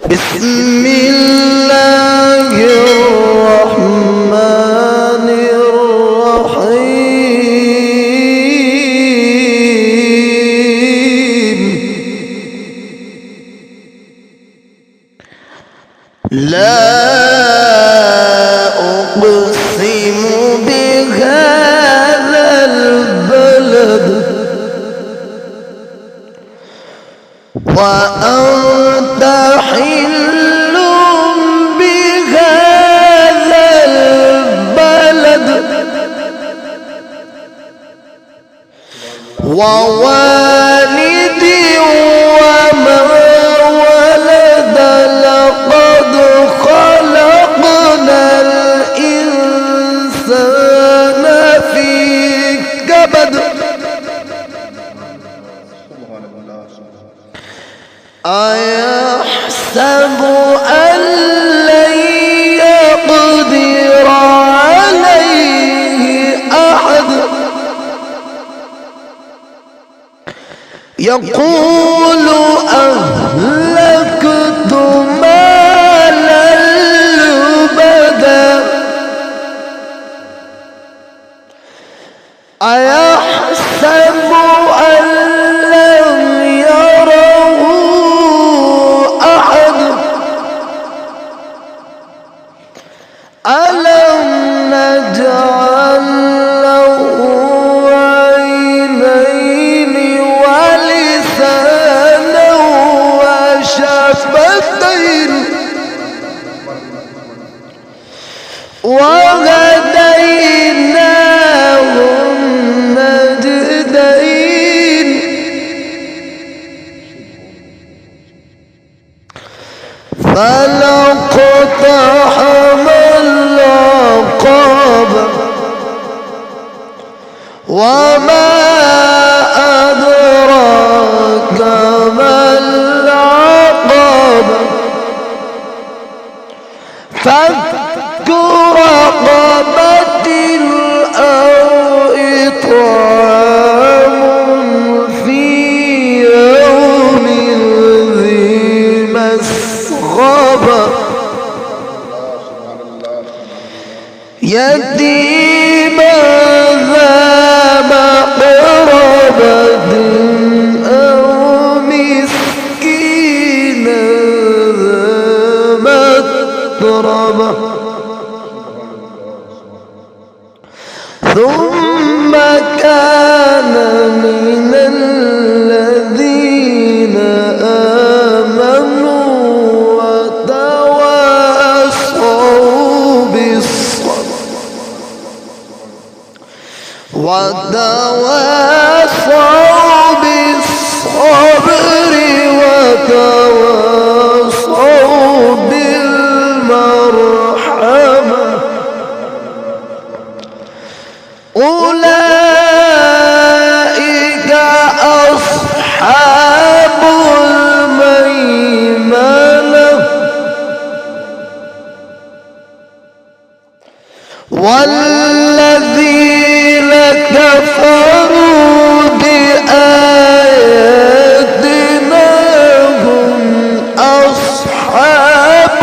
بسم الله الرحمن الرحيم. لا أقسم بهذا البلد وأنت حل بهذا البلد ووالد وما ولد لقد خلقنا الإنسان في كبد أيحسب أن لن يقدر عليه أحد يقول أهلكت مالا لبدا أيحسب أن لم يره أحد ألم نجعل له عينين ولسانا وشفتين وهديناه النجدين فلا اقتحم العقبة وما أدراك ما العقبة فك رقبة أو إطعام في يوم ذي مسغبة يتيما ذا مقربة أو مسكينا ذا متربة ثم كان من الذين آمنوا وتواصوا بالصبر وتواصوا بالمرحمة أولئك أصحاب الميمنة والذين كفروا بآياتنا هم أصحاب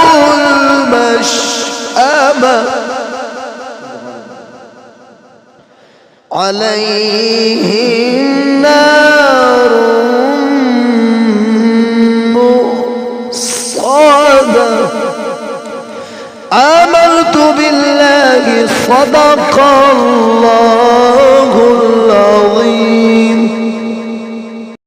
المشأمة عليهم نار مؤصدة. آمنت بالله صدق الله